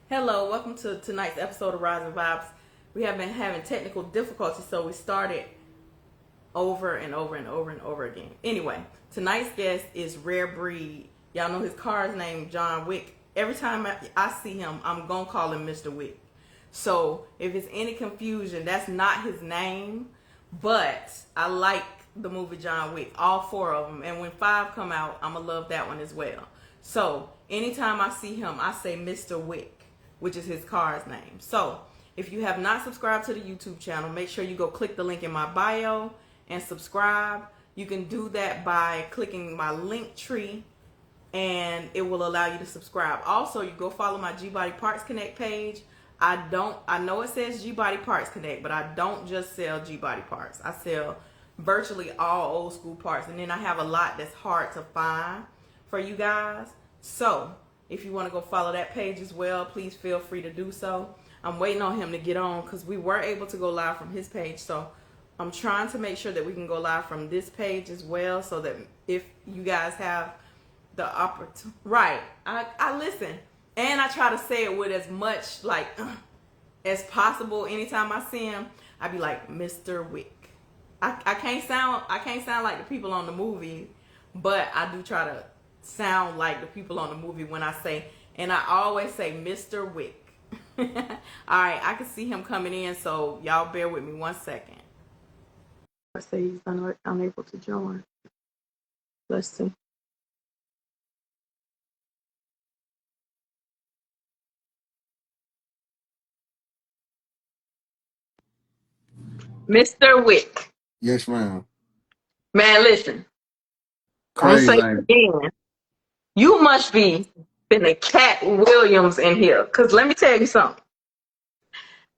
Hello, welcome to tonight's episode of Rising Vibes. We have been having technical difficulties, so we started over and over and over and over again. Anyway, tonight's guest is Rare Breed. Y'all know his car's name, John Wick. Every time I see him, I'm going to call him Mr. Wick. So if it's any confusion, that's not his name, but I like the movie John Wick, all four of them. And when 5 come out, I'm going to love that one as well. So anytime I see him, I say Mr. Wick, which is his car's name. So if you have not subscribed to the YouTube channel, make sure you go click the link in my bio and subscribe. You can do that by clicking my link tree and it will allow you to subscribe. Also, you go follow my G Body Parts Connect page. I know it says G Body Parts Connect, but I don't just sell G Body parts. I sell virtually all old school parts, and then I have a lot that's hard to find for you guys. So if you want to go follow that page as well, please feel free to do so. I'm waiting on him to get on because we were able to go live from his page. So I'm trying to make sure that we can go live from this page as well, so that if you guys have the opportunity, right? I listen, and I try to say it with as much like as possible. Anytime I see him, I be like, Mr. Wick. I can't sound like the people on the movie, but I do try to sound like the people on the movie when I say, and I always say Mr. Wick. All right, I can see him coming in, so y'all bear with me 1 second. I say he's unable to join. Let's see. Mr. Wick. Yes, ma'am. Man, listen. I'm gonna say Crazy. it again. You must be finna Cat Williams in here. Cause let me tell you something.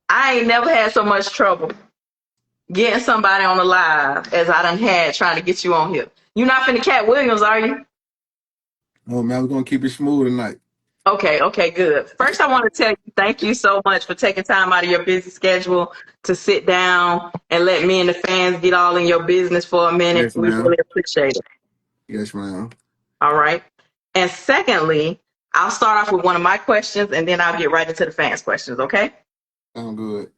I ain't never had so much trouble getting somebody on the live as I done had trying to get you on here. You not finna Cat Williams, are you? Oh man, we're gonna keep it smooth tonight. Okay, good. First, I want to tell you thank you so much for taking time out of your busy schedule to sit down and let me and the fans get all in your business for a minute. Yes, We ma'am. really appreciate it. Yes, ma'am. All right. And secondly, I'll start off with one of my questions and then I'll get right into the fans' questions, okay? Sound good.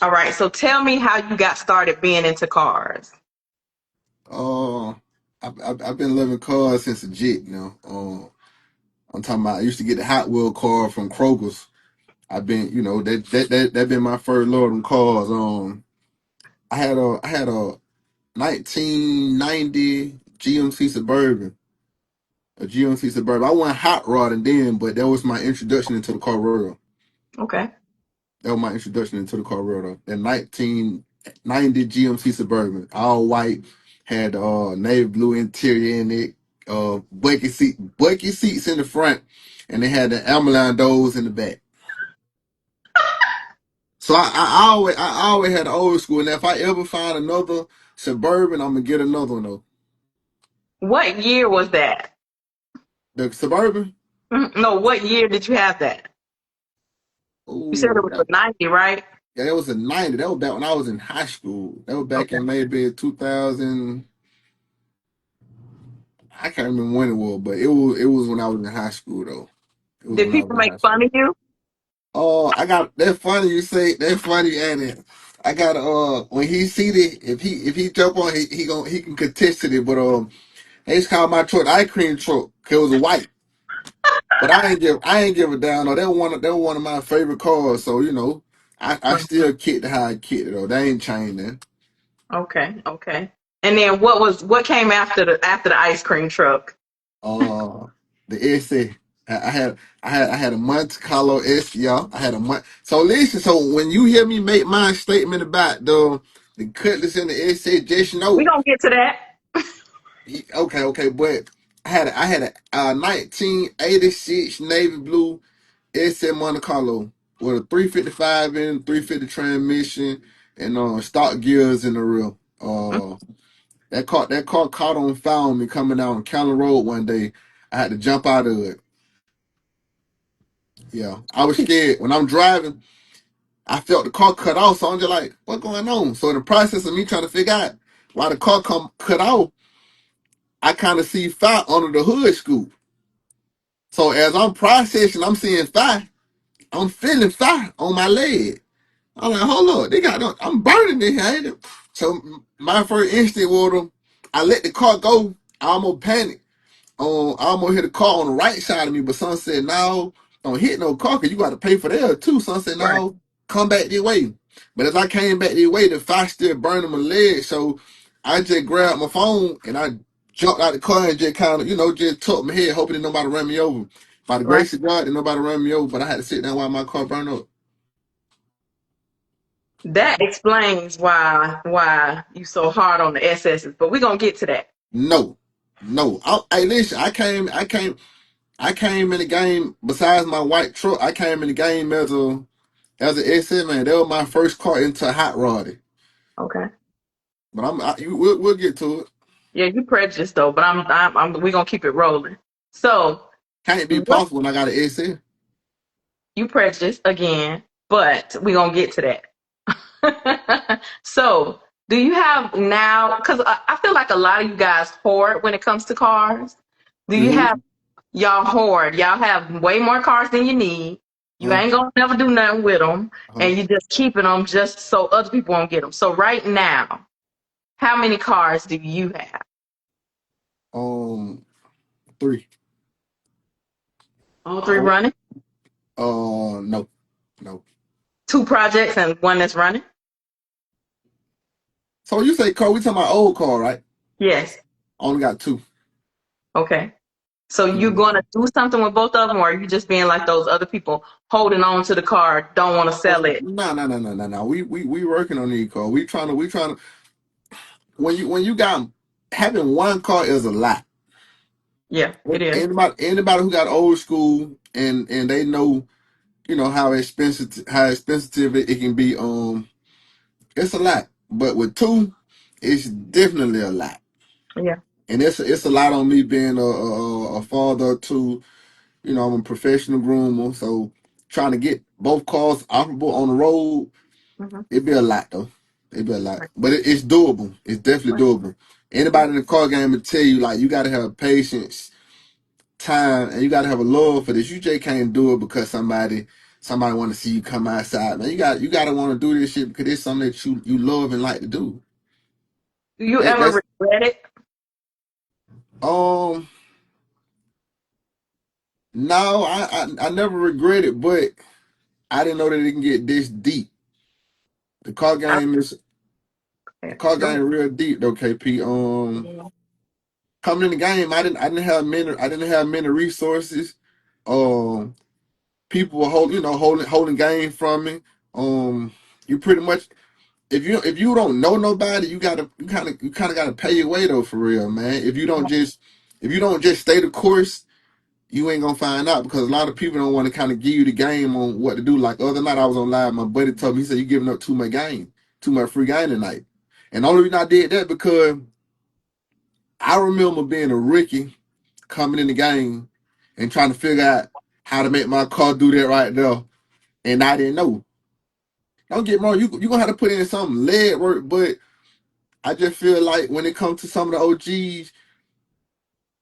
All right. So tell me how you got started being into cars. Uh, I've been loving cars since a jit. I'm talking about. I used to get the Hot Wheel car from Kroger's. I've been, that been my first love of cars. I had a 1990 GMC Suburban, a GMC Suburban. I went hot rodding then, but that was my introduction into the car world. Okay. That was my introduction into the car world. That 1990 GMC Suburban, all white, had navy blue interior in it, bucket seats in the front, and they had the Ameline doors in the back. So I always had the old school. And if I ever find another Suburban, I'm gonna get another one though. What year was that? The Suburban, No, what year did you have that? You said it oh, was a 90, right? yeah, that was a 90. That was back when I was in high school. That was back Okay. in maybe 2000. I can't remember when it was, but it was when I was in high school though. It was Did when I was people in make high fun school. of you? Oh, I got that funny you say that funny and I got when he see it, if he jump on he can contest to it, but they just called my truck the ice cream truck because it was a white. But I ain't give a down. No, they were one of my favorite cars. So I still kicked how I kicked it though. They ain't changed that. Okay. And then what came after the ice cream truck? Uh, the essay. I had a Monte Carlo S, y'all. I had a month. So listen. So when you hear me make my statement about the Cutlass and the essay, just We know. gonna get to that. Okay. But I had a 1986 navy blue essay Monte Carlo with a 355 in 350 transmission and stock gears in the rear. That car caught on fire on me coming down County Road one day. I had to jump out of it. Yeah, I was scared. When I'm driving, I felt the car cut off, so I'm just like, what's going on? So in the process of me trying to figure out why the car come cut off, I kind of see fire under the hood scoop. So as I'm processing, I'm seeing fire. I'm feeling fire on my leg. I'm like, hold up, they got no, I'm burning this here, ain't it? So my first instinct was I let the car go. I almost panicked. I almost hit a car on the right side of me, but son said, no, don't hit no car because you got to pay for that too. Son said, Right. no, come back this way. But as I came back this way, the fire still burning my leg. So I just grabbed my phone and I jumped out the car and just kind of, just tucked my head, hoping that nobody ran me over. By the Right. grace of God, that nobody ran me over, but I had to sit down while my car burned up. That explains why you so hard on the SS's, but we're gonna get to that. No, no. Hey, listen, I came in the game. Besides my white truck, I came in the game as an SS man. That was my first car into hot rodding. Okay. But we'll get to it. Yeah, you prejudiced though, but we're gonna keep it rolling. So Can't be what possible when I got an SS. you prejudiced again, but we're gonna get to that. So do you have now, because I feel like a lot of you guys hoard when it comes to cars. Do you have Mm-hmm. y'all hoard? Y'all have way more cars than you need. You Uh, ain't gonna never do nothing with them, uh, and you just keeping them just so other people won't get them. So right now, how many cars do you have? um, three. All three running? No, no. Two projects and one that's running? So you say car? We talking about old car, right? Yes. Only got two. Okay. So you're Mhm. gonna do something with both of them, or are you just being like those other people holding on to the car, don't want to sell it? No, no, no, no, no, no. We working on these car. We trying to. When you got having one car is a lot. Yeah, it is. Anybody who got old school and they know how expensive it can be. It's a lot, but with two, it's definitely a lot, Yeah. and it's a lot on me being a father too. I'm a professional groomer, so trying to get both cars operable on the road, Hmm. it'd be a lot though. It'd be a lot, Right. but it's doable. It's definitely Right. doable. Right. Anybody in the car game will tell you like you got to have patience, time, and you got to have a love for this. You just can't do it because somebody want to see you come outside, man. You got to want to do this shit because it's something that you love and like to do. Do you That's ever regret it? um no, I never regret it, but I didn't know that it can get this deep. The car I, game is the yeah. car Go game real deep though, KP. ahead. Coming in the game, I didn't have many resources. Um, people were holding game from me. You pretty much if you don't know nobody, you kind of gotta pay your way though for real, man. If you don't just stay the course, you ain't gonna find out because a lot of people don't want to kind of give you the game on what to do. Like other night, I was on live. My buddy told me, he said, "You giving up too much free game tonight." And the only reason I did that because I remember being a rookie coming in the game and trying to figure out how to make my car do that right there, and I didn't know. Don't get me wrong, you gonna have to put in some leg work, but I just feel like when it comes to some of the OGs,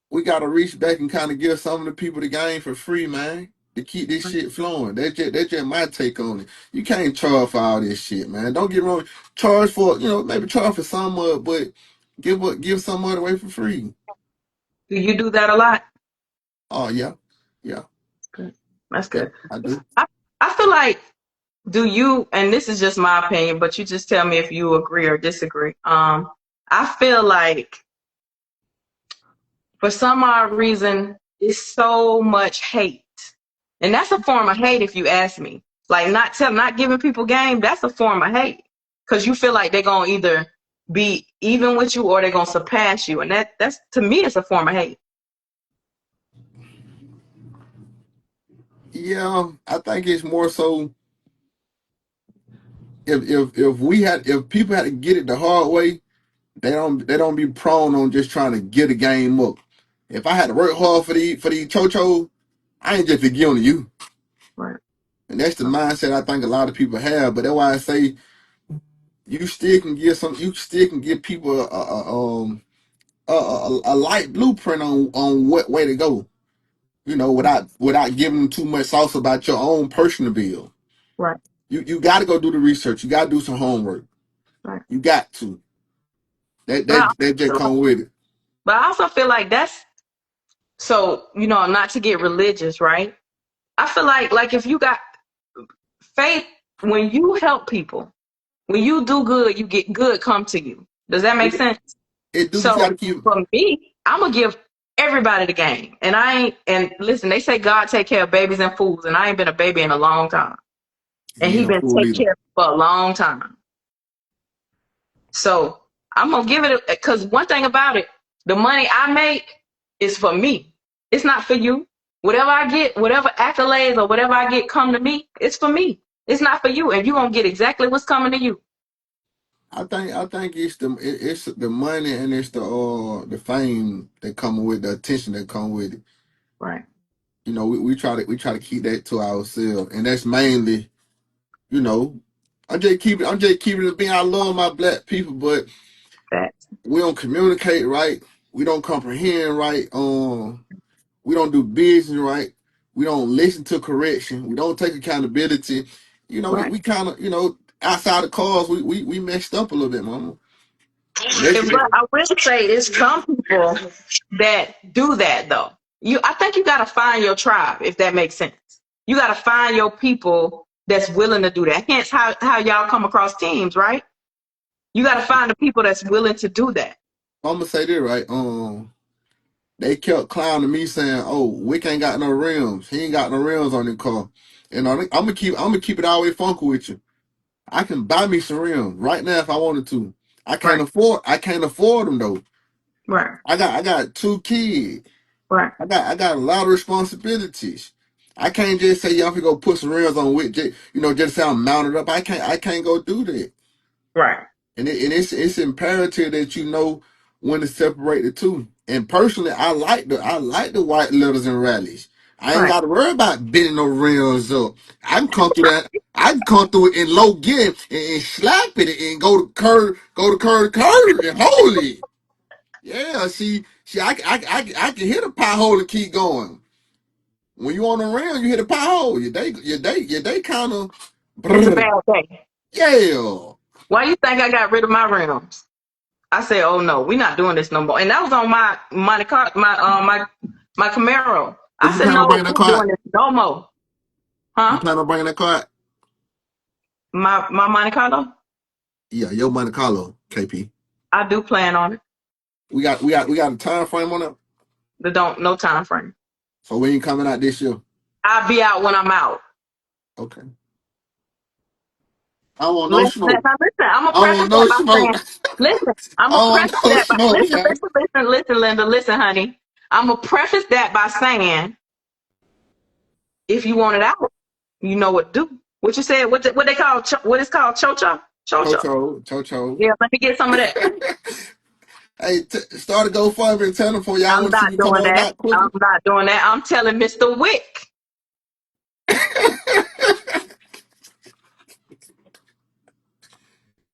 we gotta reach back and kind of give some of the people the game for free, man, to keep this shit flowing. That's just my take on it. You can't charge for all this shit, man. Don't get me wrong. Charge for maybe charge for some of it, but give some of it away for free. Do you do that a lot? Oh yeah, yeah, Good. That's yeah. good. I do. I, I feel like, do you, and this is just my opinion, but you just tell me if you agree or disagree. I feel like for some odd reason, it's so much hate. And that's a form of hate if you ask me. Like not giving people game, that's a form of hate. Cause you feel like they're gonna either be even with you or they're gonna surpass you. And that's to me it's a form of hate. Yeah, I think it's more so if people had to get it the hard way, they don't be prone on just trying to get a game up. If I had to work hard for the chocho, I ain't just forgiving you. Right. And that's the mindset I think a lot of people have. But that's why I say you still can give people a light blueprint on what way to go. you know, without giving them too much sauce about your own personal bill. Right. You got to go do the research. You got to do some homework. Right. You got to. But I, That just come with it. but I also feel like that's so, not to get religious, right? I feel like if you got faith, when you help people, when you do good, you get good come to you. Does that make It, sense? it do, but you got to So keep for me, I'm gonna give everybody the game. And I ain't and listen, they say God take care of babies and fools, and I ain't been a baby in a long time. And he ain't he no been fool taking either. care of me for a long time. So I'm gonna give it because one thing about it, the money I make is for me. It's not for you. Whatever I get, whatever accolades or whatever I get come to me, it's for me. It's not for you. And you're gonna get exactly what's coming to you. I think it's the money and it's the fame that come with the attention that come with it. Right. You know, we try to keep that to ourselves, and that's mainly, you know, I'm just keeping it being. I love my black people, but Facts. we don't communicate right. We don't comprehend right. We don't do business right. We don't listen to correction. We don't take accountability. You know, Right. we kind of, you know, outside the cause, we messed up a little bit, mama. And that's But I will say it's some people that do that though. I think you gotta find your tribe, if that makes sense. You gotta find your people that's willing to do that. Hence how y'all come across teams, right? You gotta find the people that's willing to do that. I'm gonna say this right. They kept clowning me saying, "Oh, Wick ain't got no rims. He ain't got no rims on the car." And I'm gonna keep it all the way funky with you. I can buy me some rims right now if I wanted to. Right, I can't afford them though. right, I got two kids. right, I got a lot of responsibilities. I can't just say y'all can go put some rims on with you know, just say I'm mounted up. I can't go do that. right, And it's imperative that you know when to separate the two. And personally, I like the white letters and rallies. I ain't right. got to worry about bending no rims up. I can come through that. I can come through it in low gear and slap it and go to curve and hold it. Yeah, I can hit a pothole and keep going. When you on the rim, you hit a pothole. Your day kind of, It's a bad day. yeah. Why you think I got rid of my rims? I said, "Oh no, we're not doing this no more." And that was on my Monte Carlo, my Camaro. But I you said, plan on "No, bringing that we're car? doing this no more." You Huh? plan on bringing that car? My Monte Carlo. Yeah, your Monte Carlo, KP. I do plan on it. We got a time frame on it. The don't no time frame. So we ain't coming out this year. I'll be out when I'm out. Okay. I don't want no Listen, smoke. now listen, I'm gonna I don't preface want no that by smoke. saying, listen, I'm I gonna don't preface want no that by smoke, listen, yeah. listen, listen, listen, Linda, listen, honey. I'm gonna preface that by saying, if you want it out, you know what to do. What you said? What they call? What is called? Chocho? Chocho. Chocho. Yeah, let me get some of that. Hey, start a GoFundMe and tell them for y'all I'm want to see not me come doing on that. out quicker. I'm not doing that. I'm telling Mr. Wick.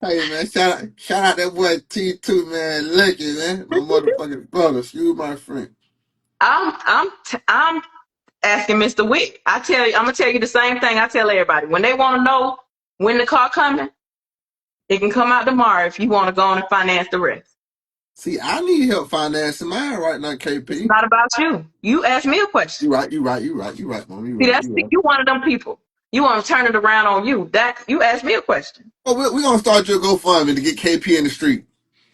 Hey man, shout out that boy T2 man, Lucky man, my motherfucking brother. Excuse my friend. I'm asking Mr. Wick. I'm gonna tell you the same thing I tell everybody. When they want to know when the car coming, it can come out tomorrow if you want to go on and finance the rest. See, I need help financing mine right now, It's KP. not about you. You ask me a question. You right, mom. See, you one of them people. You want to turn it around on you. That you ask me a question. Oh, we're gonna start your GoFundMe to get KP in the street.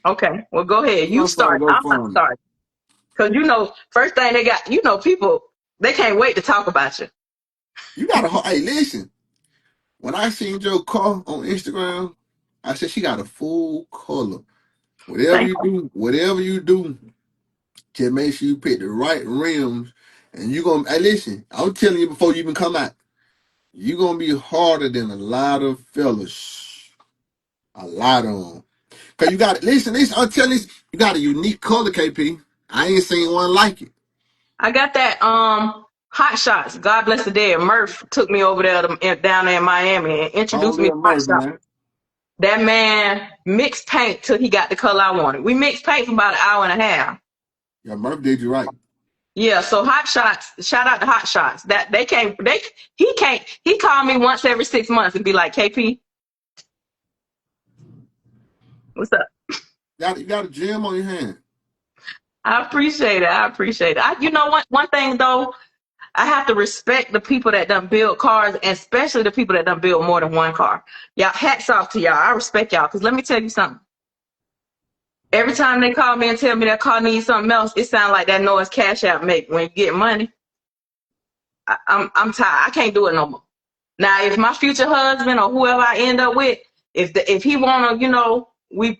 Okay, well go ahead. We're You gonna start a start. I'm not GoFundMe. starting because first thing they got. People they can't wait to talk about you. You gotta, hey, listen. When I seen your car on Instagram, I said she got a full color. Thank Whatever you do, just make sure you pick the right rims. And you gonna, hey, listen. I'm telling you before you even come out, you gonna be harder than a lot of fellas. A lot of them. Cause you got listen. I'm telling you, you got a unique color, KP. I ain't seen one like it. I got that Hot Shots. God bless the dead. Murph took me over there down there in Miami and I don't introduced me to live Hot Murph, Shots. man. That man mixed paint till he got the color I wanted. We mixed paint for about an hour and a half. Yeah, Murph did you right. Yeah, so Hot Shots, shout out to Hot Shots. That he called me once every 6 months and be like, KP, what's up? You got a gym on your hand. I appreciate it. I appreciate it. You know what? One thing though, I have to respect the people that done build cars, and especially the people that done build more than one car. Y'all, hats off to y'all. I respect y'all. Cause let me tell you something. Every time they call me and tell me that car needs something else, it sounds like that noise Cash App make when you get money. I'm tired. I can't do it no more. Now, if my future husband or whoever I end up with, if he wanna,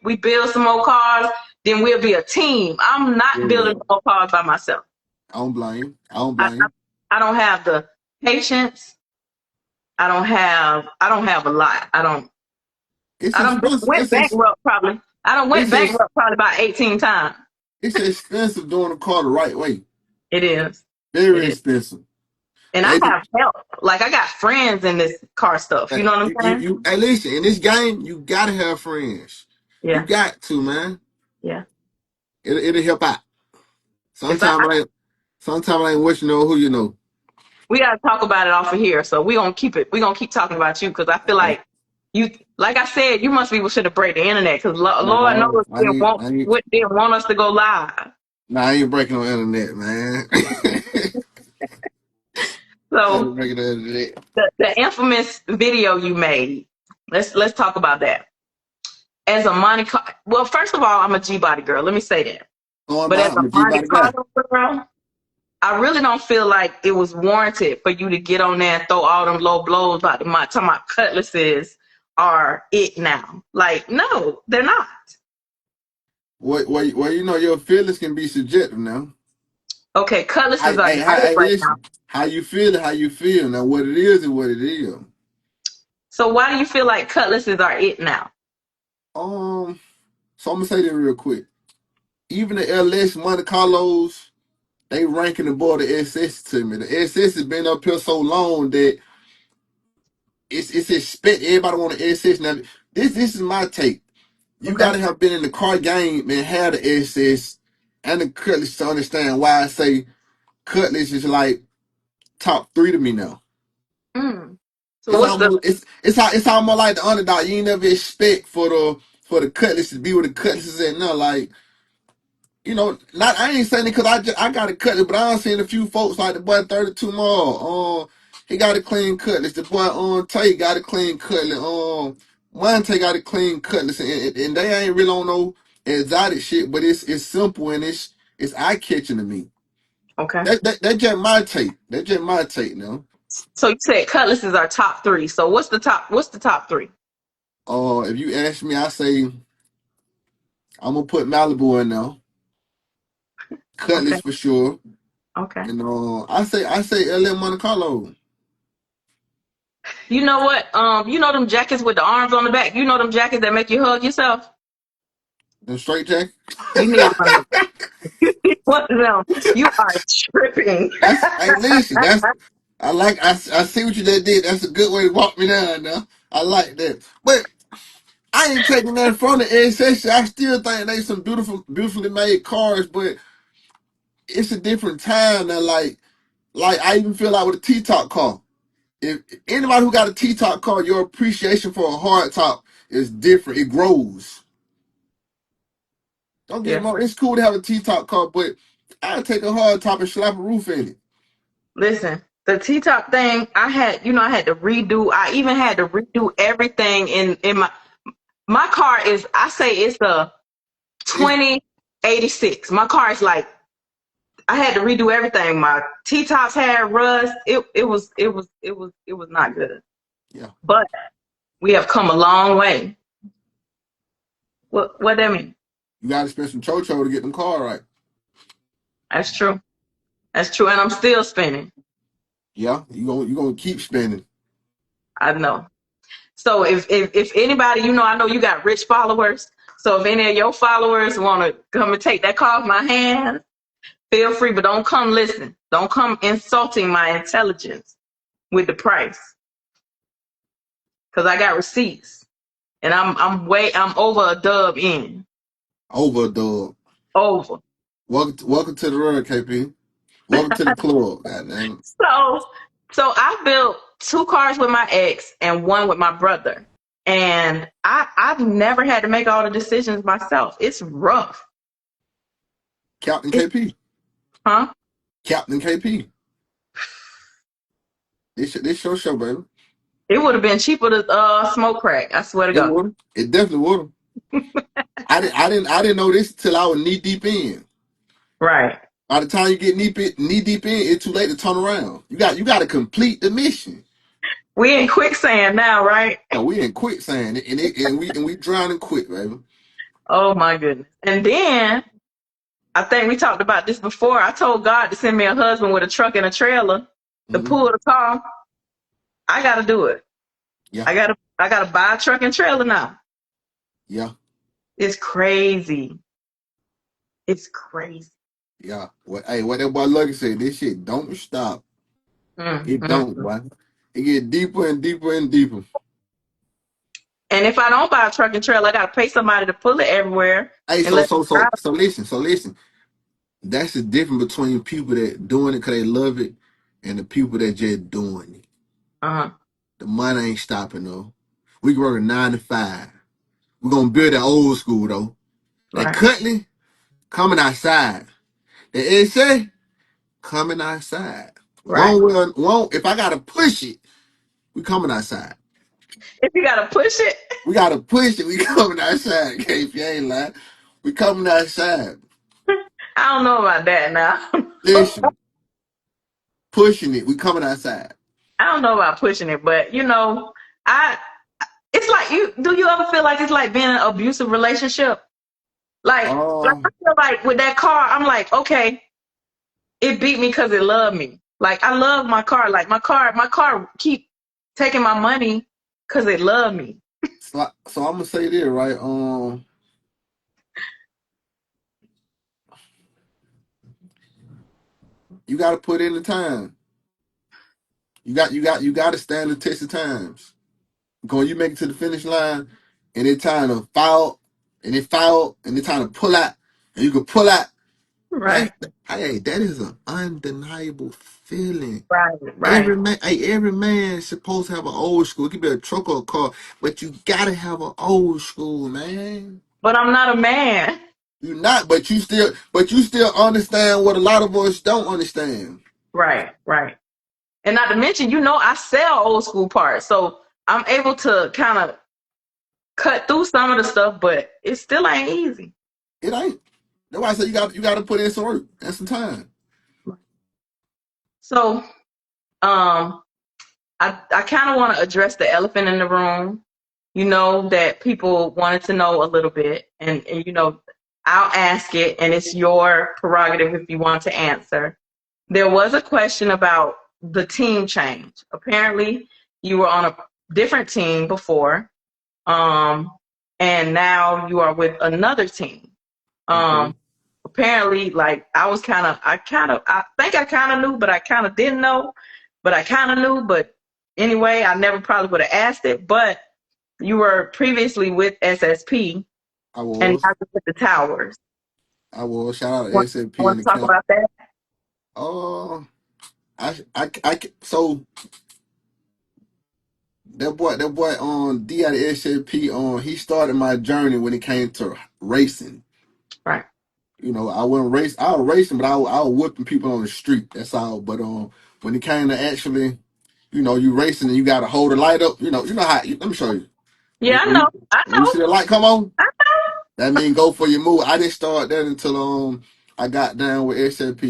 we build some more cars, then we'll be a team. I'm not Yeah. building more cars by myself. I don't blame. I don't I, I, blame. I don't have the patience. I don't have a lot. It's I don't expensive. went bankrupt probably. I don't went It's ex, bankrupt probably about 18 times. it's expensive doing the car the right way. It is. It Very is. expensive. And I And have help. Like I got friends in this car stuff. You know what I'm saying? hey, listen, in this game, you gotta have friends. You Yeah. got to, man. Yeah. It'll help out. Cause Sometimes I ain't what you know who you know. we gotta talk about it off of here. So we gonna keep talking about you because I feel Uh, like you, like I said, you must be should have break the internet because Lord knows no, they want us to go live. I ain't breaking on internet, man. I So ain't breaking on internet. the infamous video you made, let's talk about that. As a well, first of all, I'm a G body girl. Let me say that. But as a I'm a G Monte body guy. Carlo girl, I really don't feel like it was warranted for you to get on there and throw all them low blows about talking about cutlasses are it now. Like, no, they're not. Well, you know your feelings can be subjective now. Okay, cutlasses are not it Hey, right now. listen. How you feel it, how you feel. Now what it is what it is. So why do you feel like cutlasses are it now? So I'm gonna say that real quick. Even the LS Monte Carlos, they ranking above the SS to me. The SS has been up here so long that it's expect everybody want the SS. Now this is my take. You Okay. gotta have been in the car game and have the SS and the Cutlass to understand why I say Cutlass is like top three to me now. Mm. So It's what's the almost it's almost like the underdog. You ain't never expect for the Cutlass to be where the Cutlass is at now. Like, not I ain't saying it because I got a cutlass, but I done seen a few folks like the boy 32 more. He got a clean cutlass. The boy Tay got a clean cutlass. Monte got a clean cutlass, and they ain't really on no exotic shit, but it's simple and it's eye catching to me. okay? That just my take. That just my take now. So you said cutlasses are top three. So what's the top three? If you ask me, I say I'm gonna put Malibu in there. Okay. Cutlass for sure. Okay. And I say LM Monte Carlo. You know what? You know them jackets with the arms on the back? You know them jackets that make you hug yourself? And straight jack. You need one of them. You need one of them. You are tripping. Hey, listen, I see what you just did. That's a good way to walk me down now. I like that. But I ain't taking that from the ancestry. I still think they some beautifully made cars, but it's a different time now. Like I even feel like with a T-top car. If anybody who got a T-top car, your appreciation for a hard top is different. It grows. Don't get Yeah. me wrong. It's cool to have a T-top car, but I'd take a hard top and slap a roof in it. Listen, the T top thing, I had to redo. I even had to redo everything in my car is. I say it's a It's 2086. My car is like I had to redo everything. My T tops had rust. It was not good. yeah. But we have come a long way. What that mean? You got to spend some chocho to get them car right. That's true. That's true, and I'm still spinning. Yeah, you gonna keep spending. I know. So if anybody, I know you got rich followers. So if any of your followers want to come and take that car off my hands, feel free, but don't come listen. Don't come insulting my intelligence with the price, because I got receipts, and I'm over a dub in Overdub. over. Welcome to the road, KP. Welcome to the club. Goddamn. So, so I built two cars with my ex and one with my brother. And I've never had to make all the decisions myself. It's rough. Captain It's, KP. huh? Captain KP. This your show, baby. It would have been cheaper to smoke crack. I swear to It God. would. It definitely would. I didn't know this till I was knee deep in. Right. By the time you get knee deep in, it's too late to turn around. You got to complete the mission. We in quicksand now, right? No, we in quicksand, and we drowning quick, baby. Oh my goodness. And then I think we talked about this before. I told God to send me a husband with a truck and a trailer to Hmm. pull the car. I gotta do it. Yeah, I gotta buy a truck and trailer now. yeah, It's crazy. It's crazy. yeah. What that boy Lucky said, this shit don't stop. Mm, It mm, don't, mm. boy. It get deeper and deeper and deeper. And if I don't buy a truck and trailer, I gotta pay somebody to pull it everywhere Hey, and so let so me so so listen, so listen. That's the difference between people that doing it because they love it and the people that just doing it. drive. The money ain't stopping though. We can work a 9 to 5. We're gonna build that old school though. That Right. Cutly coming outside. The SA coming outside. Right. One. If I gotta push it, we coming outside. If you gotta push it, We gotta push it. We coming outside. Okay, if you ain't lying, we coming outside. I don't know about that now. Listen, pushing it. We coming outside. I don't know about pushing it, but I it's like do you ever feel like it's like being in an abusive relationship? Like I Oh, feel like with that car, I'm like, okay, it beat me because it loved me. Like I love my car. Like my car keep taking my money because it loved me. so I'm gonna say this right. You gotta put in the time. You got to stand the test of times. Because you make it to the finish line, and it's time to foul, and it foul, and it's time to pull out, and you can pull out. Right. That hey, that is an undeniable feeling. Right. Right. Every man is supposed to have an old school. It could be a truck or a car, but you gotta have an old school, man. But I'm not a man. You not, but you still understand what a lot of us don't understand. Right. Right. And not to mention, I sell old school parts, so I'm able to kind of cut through some of the stuff, but it still ain't easy. It ain't. That's why I say you got to put in some work and some time. So, um, I kind of want to address the elephant in the room. That people wanted to know a little bit, and I'll ask it, and it's your prerogative if you want to answer. There was a question about the team change. Apparently, you were on a different team before, um, and now you are with another team. Okay. Um, apparently, like I think I kind of knew, but I kind of didn't know, but I kind of knew, but anyway, I never probably would have asked it, but you were previously with SSP I and was. now you're with the Towers. I was. Shout out to Want, SFP want in to the talk camp. about that? Oh, so that boy on D out of SFP he started my journey when it came to racing. Right. I wasn't race. I was racing, but I was whipping people on the street. That's all. But when it came to actually, you racing and you got to hold the light up. You know how. Let me show you. When, Yeah, I when, know. you, I when you know. see the light come on, I that mean go for your move. I didn't start that until I got down with SFP.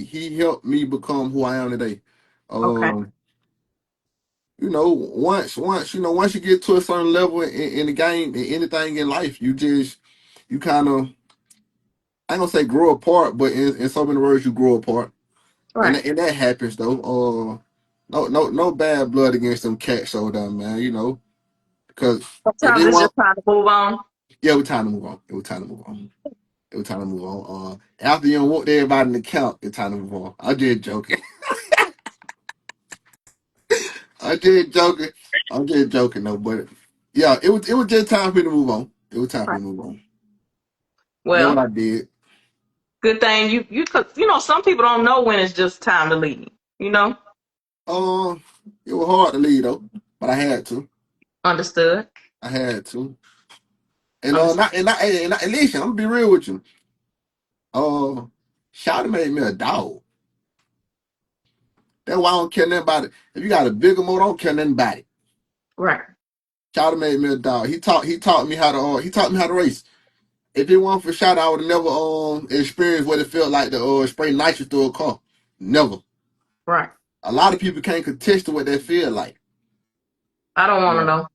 He helped me become who I am today. know. Okay. Um, once you get to a certain level in the game, in anything in life, you kind of, I ain't gonna say grow apart, but in so many words, you grow apart, and Right. that happens though. No bad blood against them cats, so down, man. Because if Sometimes they it's just want, time to move on. yeah, it was time to move on. It was time to move on. It was time to move on. After you don't want everybody in the count, it's time to move on. I did joking. I did joking. I'm just joking though, but yeah, it was just time for me to move on. It was time for Right. me to move on. That's what Well, I did. Good thing you know some people don't know when it's just time to leave. You know, Um, it was hard to leave though, but I had to. understood, I had to. And understood. and listen, I'm gonna be real with you. Uh, Shawty made me a dog. That's why I don't care nothing about it. If you got a bigger motor, I don't care nothing about it. Right, Shawty made me a dog. He taught me how to race. If it weren't for Shawty, I would have never experienced what it felt like to spray nitrous through a car. Never. right. A lot of people can't contest to what they feel like. I don't want to Yeah. know.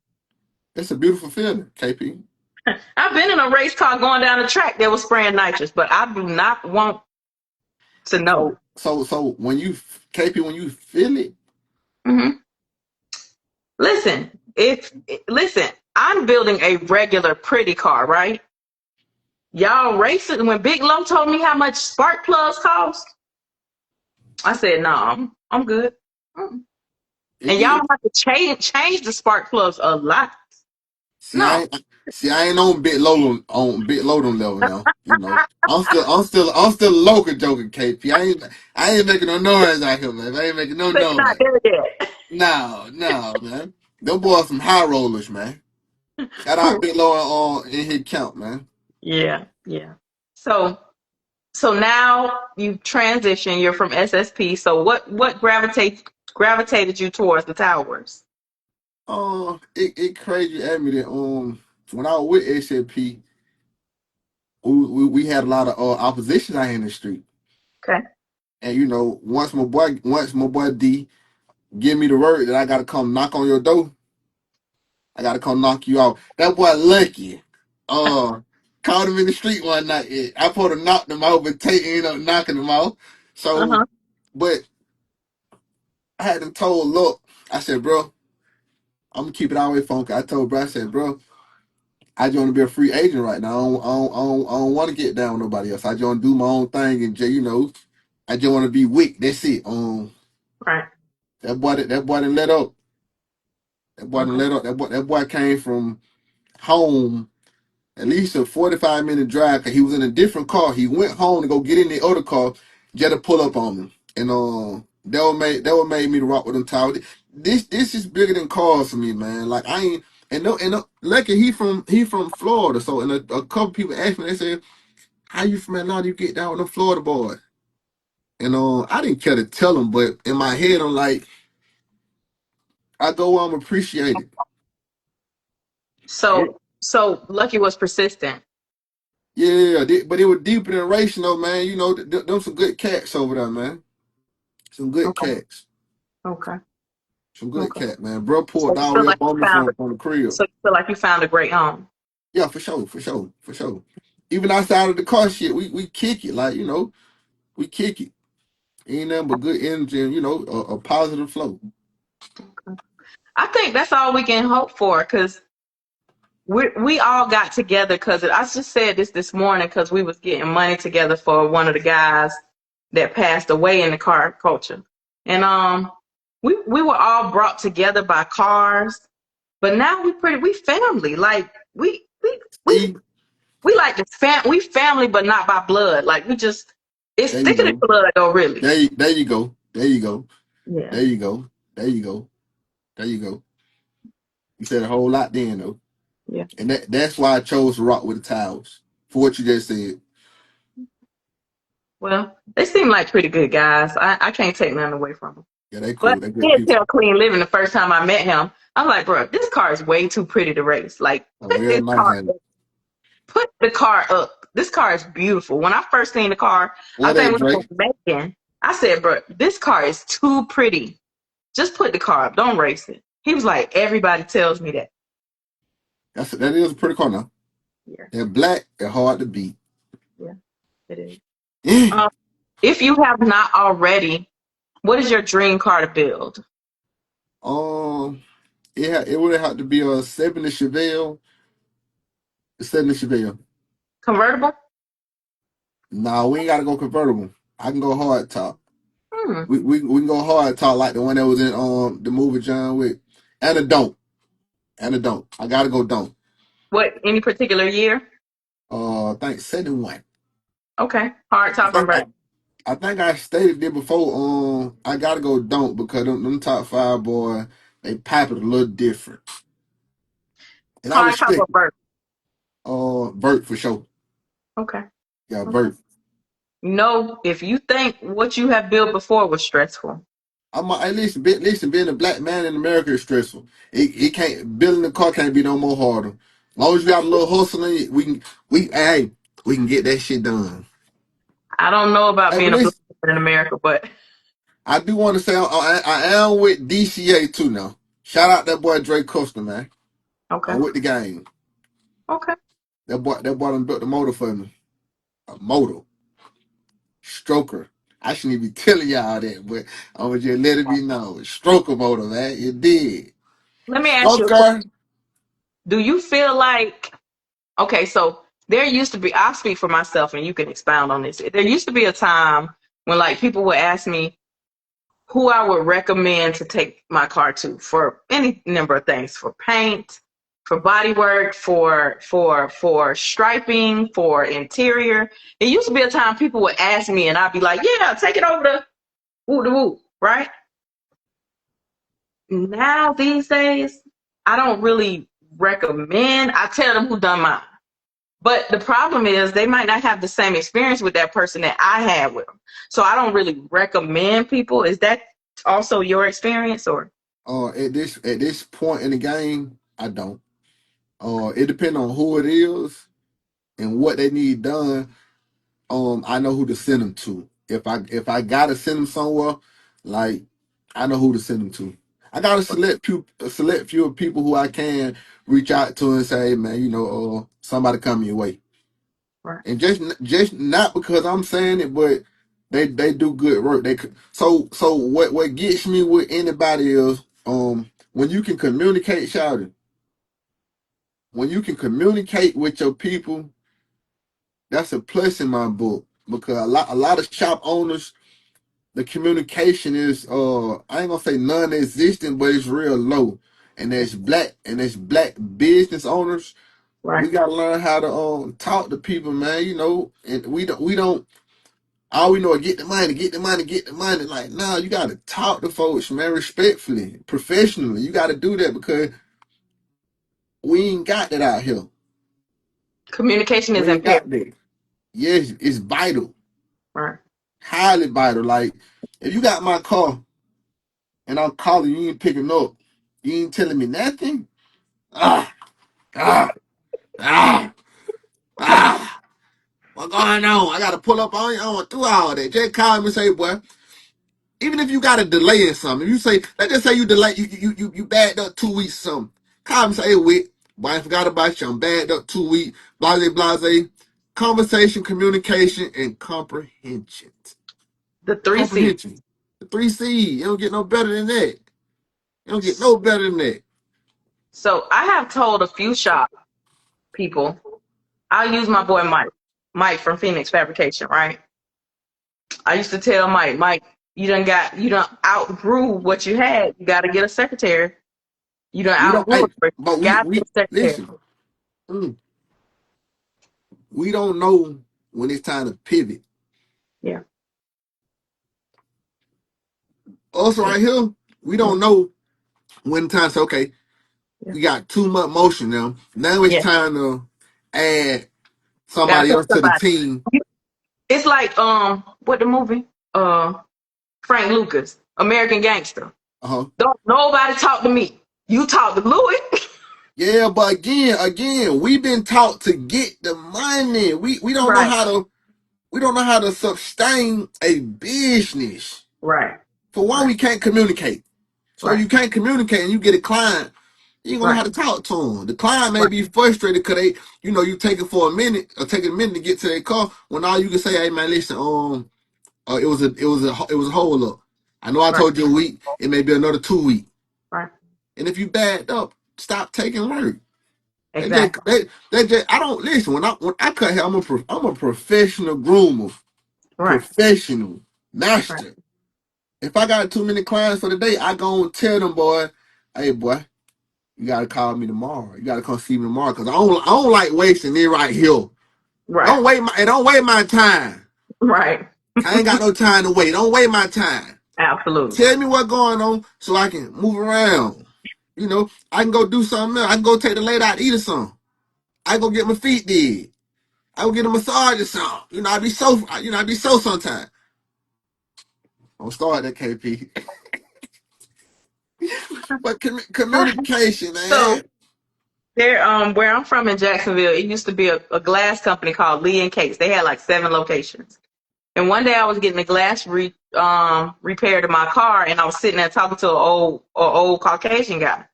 It's a beautiful feeling, KP. I've been in a race car going down the track that was spraying nitrous, but I do not want to know. So when you KP, when you feel it, Hmm. Listen, listen, I'm building a regular pretty car, right? Y'all racing. When Big Low told me how much spark plugs cost, I said, "No, I'm good." Mm. it And y'all get have to change the spark plugs a lot. see No, I ain't on bit loading level now. You know. I'm still a local joker, KP. I ain't making no noise out here, man. I ain't making no so you're not noise. there yet. No, man. Them boys some high rollers, man. Shout out Big Low in his count, man. Yeah, yeah. So now you transition. You're from SSP. So what gravitated you towards the towers? It crazy you asked me that when I was with SLP, we had a lot of opposition out here in the street. Okay. And you know, once my boy D give me the word that I gotta come knock on your door, I gotta come knock you out. That boy Lucky, called him in the street one night. I put to knock him out, but ended up knocking him out. So, Uh-huh. but I had him told, look, I said, bro, I'm gonna keep it all the way funky. I told bro, I said, bro, I just want to be a free agent right now. I don't want to get down with nobody else. I just want to do my own thing and you know, I just want to be weak. That's it. Right. That boy didn't let up. That boy didn't Okay. let up. That boy came from home at least a 45-minute drive because he was in a different car. He went home to go get in the other car just to pull up on him. And that would made me to rock with them towers. This is bigger than cars for me, man. Like I ain't and lucky he from Florida. So and a couple people asked me, they said, "How you from Atlanta? You get down with them Florida boys?" And I didn't care to tell them, but in my head I'm like, I go where I'm appreciated. Yeah, So Lucky was persistent. yeah, but it was deeper than racing though, man. You know, them some good cats over there, man. Some good Okay. cats. Okay. Some good Okay. cat, man. Bro So pulled you all the feel way like up on me from the crib. you feel like you found a great home. Yeah, for sure, for sure, for sure. Even outside of the car shit, we kick it. Like, you know, we kick it. Ain't nothing but good energy and, you know, a positive flow. I think that's all we can hope for because we all got together because I just said this morning because we was getting money together for one of the guys that passed away in the car culture, and we were all brought together by cars, but now we family like we See, we like this we family but not by blood like we just it's there you thicker than go. blood though really. There you go. There you go. Yeah, There you go. There you go. There you go. You said a whole lot then though. yeah. And that's why I chose to rock with the towels. For what you just said. Well, they seem like pretty good guys. I can't take nothing away from them. Yeah, they But cool. They I good did people. tell Clean Living the first time I met him. I'm like, bro, this car is way too pretty to race. Like, A real nice hand. put the car up. This car is beautiful. When I first seen the car, I What think that we were Drake? in Macon. I said, bro, this car is too pretty. Just put the car up. Don't race it. He was like, everybody tells me that. That is a pretty car now. Yeah, They're black, they're hard to beat. yeah, it is. Yeah. Um, if you have not already, what is your dream car to build? Um, it would have to be a 70 Chevelle. A 70 Chevelle. Convertible? Nah, we ain't gotta go convertible. I can go hard top. Hmm. We can go hard top like the one that was in the movie John Wick. And a don't. And a don't. I gotta go don't. What, any particular year? I think 71. Okay. Hard I topping think burger. I think I stated it before. I gotta go don't because them top five boy they pop it a little different, and I Hard top or respect it. burger. Vert for sure. Okay. Yeah, Okay. Vert. If you think what you have built before was stressful, At least being a black man in America is stressful. It can't building a car can't be no more harder. As long as you got a little hustle in it, we can get that shit done. I don't know about Hey, but being a black listen, man in America, but I do want to say I am with DCA too now. Shout out that boy Dre Custer, man. okay. I'm with the gang. Okay. That boy done built the motor for me. A motor. Stroker. I shouldn't even be telling y'all that, but I'm gonna just let it be known. Stroker motor, man. It did. Let me ask you a question. Stroker. Do you feel like, okay, so there used to be, I'll speak for myself and you can expound on this. There used to be a time when like people would ask me who I would recommend to take my car to for any number of things, for paint, for body work, for striping, for interior. It used to be a time people would ask me and I'd be like, yeah, take it over to woo the woo, right? Now these days, I don't really recommend. I tell them who done mine. But the problem is they might not have the same experience with that person that I had with them. So I don't really recommend people. Is that also your experience or? At this point in the game, I don't. It depends on who it is and what they need done. I know who to send them to. If I gotta send them somewhere, like I know who to send them to. I got a select few of people who I can reach out to and say, hey, man, somebody come your way. Right. And just not because I'm saying it, but they do good work. So what gets me with anybody is when you can communicate, shouting. When you can communicate with your people, that's a plus in my book because a lot of shop owners, the communication is I ain't gonna say non-existent, but it's real low. And there's black business owners. Right. We gotta learn how to talk to people, man. And we don't all we know is get the money, get the money, get the money. Like, no, you gotta talk to folks, man, respectfully, professionally. You gotta do that because we ain't got that out here. Communication is We ain't got imperative. that. Yes, it's vital, Right. highly vital. Like, if you got my car and I'm calling you, ain't picking up, you ain't telling me nothing. Ah, ah, ah, ah. What going on? I gotta pull up on you. I want to do all that. Just call me and say, boy, even if you got a delay in something, if you say, let's just say you delay, you bagged up 2 weeks or something. Call me and say, hey, wait, boy, I forgot about you. I'm bagged up 2 weeks, blase, blase. Conversation, communication, and comprehension. The three C's. Comprehension. The 3C. You don't get no better than that. You don't get no better than that. So I have told a few shop people, I'll use my boy Mike from Phoenix Fabrication, right? I used to tell Mike, you done outgrew what you had. You got to get a secretary. You done We don't, outgrew hey, it. You but we, got to get we, a secretary. listen, mm, we don't know when it's time to pivot. Yeah. Us Yeah. right here, we don't Mm, know when time to say, okay, yeah. we got too much motion now. Now it's Yeah. time to add Got to somebody put else to the somebody. team. It's like what the movie? Frank Lucas, American Gangster. Uh-huh. Don't nobody talk to me. You talk to Louis. Yeah, but again, we've been taught to get the money. We don't know Right. how to sustain a business. Right. For one, Right. we can't communicate. So Right. you can't communicate and you get a client, you ain't gonna know Right. how to talk to them. The client may Right. be frustrated because you take it for a minute or take a minute to get to their car when all you can say, hey man, listen, it was a hold up. I know I Right. told you a week, it may be another 2 weeks. Right. And if you backed up, stop taking work. Exactly. I don't listen when I cut hair. I'm a professional groomer, Right. professional Right. master. If I got too many clients for the day, I go and tell them, boy, hey boy, you gotta call me tomorrow. You gotta come see me tomorrow because I don't like wasting it right here. Right. Don't wait my time. Right. I ain't got no time to wait. Don't wait my time. Absolutely. Tell me what's going on so I can move around. You know, I can go do something else. I can go take the lady out to eat or something. I can go get my feet did. I go get a massage or something. I be so sometimes. Don't start that KP. But communication, So man. there, where I'm from in Jacksonville, it used to be a glass company called Lee and Case. They had like 7 locations. And one day I was getting the glass repaired in my car, and I was sitting there talking to an old Caucasian guy,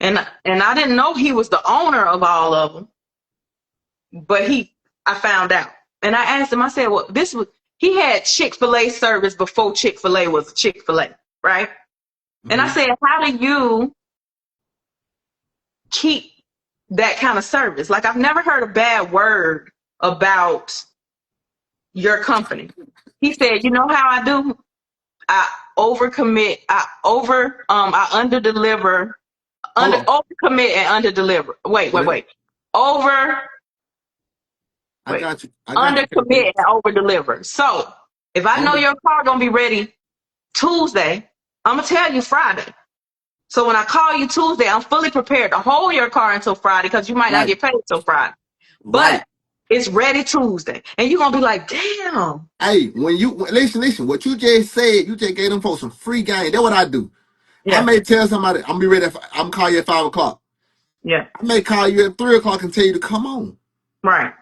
and I didn't know he was the owner of all of them, but I found out, and I asked him. I said, "Well, he had Chick-fil-A service before Chick-fil-A was Chick-fil-A, right?" And I Hmm. said, "How do you keep that kind of service? Like, I've never heard a bad word about your company." He said, "You know how I do? I overcommit. I underdeliver, Hold on. overcommit and underdeliver. Oh, that, Wait. Over, I wait, got you. I got you, KP. undercommit and overdeliver. So if I know Under, your car gonna be ready Tuesday, I'm gonna tell you Friday. So when I call you Tuesday, I'm fully prepared to hold your car until Friday because you might not right, get paid till Friday. right. But it's ready Tuesday, and you're gonna be like, damn, Hey, listen, what you just said, you just gave them folks some free game. That's what I do. I yeah, may tell somebody, I'm gonna be ready, I'm gonna call you at 5 o'clock. yeah, I may call you at 3 o'clock and tell you to come on. right,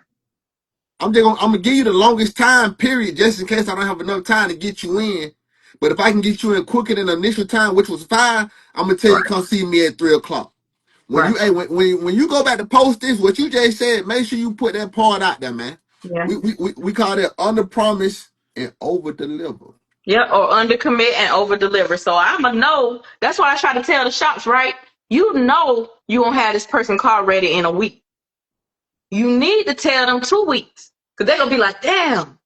I'm gonna give you the longest time period just in case I don't have enough time to get you in. But if I can get you in quicker than the initial time, which was 5, I'm gonna tell you right, come see me at 3 o'clock. right, When you go back to post this, what you just said, make sure you put that part out there, man. yeah. We call that under promise and over deliver. Yeah, or undercommit and over deliver. So I'm a know. That's why I try to tell the shops, right? You know you won't have this person car ready in a week. You need to tell them 2 weeks. Because they're gonna be like, damn,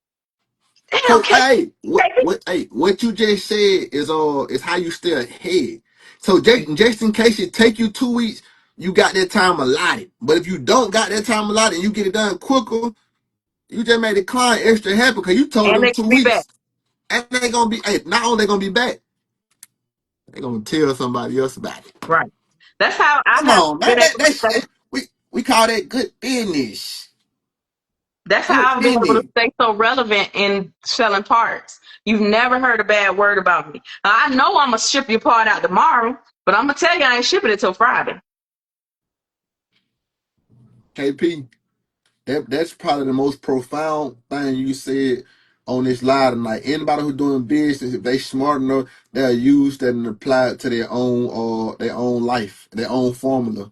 So Kate, hey, Kate. what you just said is how you stay ahead. So just in case it take you 2 weeks, you got that time allotted. But if you don't got that time allotted and you get it done quicker, you just made the client extra happy because you told And them they two can be back. weeks. And they gonna be hey, not only they gonna be back, they gonna tell somebody else about it. Right. That's how I Come have on, man. been able to stay. We call that good business. That's Good how I've been able to business. stay so relevant in selling parts. You've never heard a bad word about me. Now, I know I'm gonna ship your part out tomorrow, but I'm gonna tell you I ain't shipping it till Friday. KP. That's probably the most profound thing you said on this live tonight. Anybody who's doing business, if they smart enough, they'll use that and apply it to their own life, their own formula.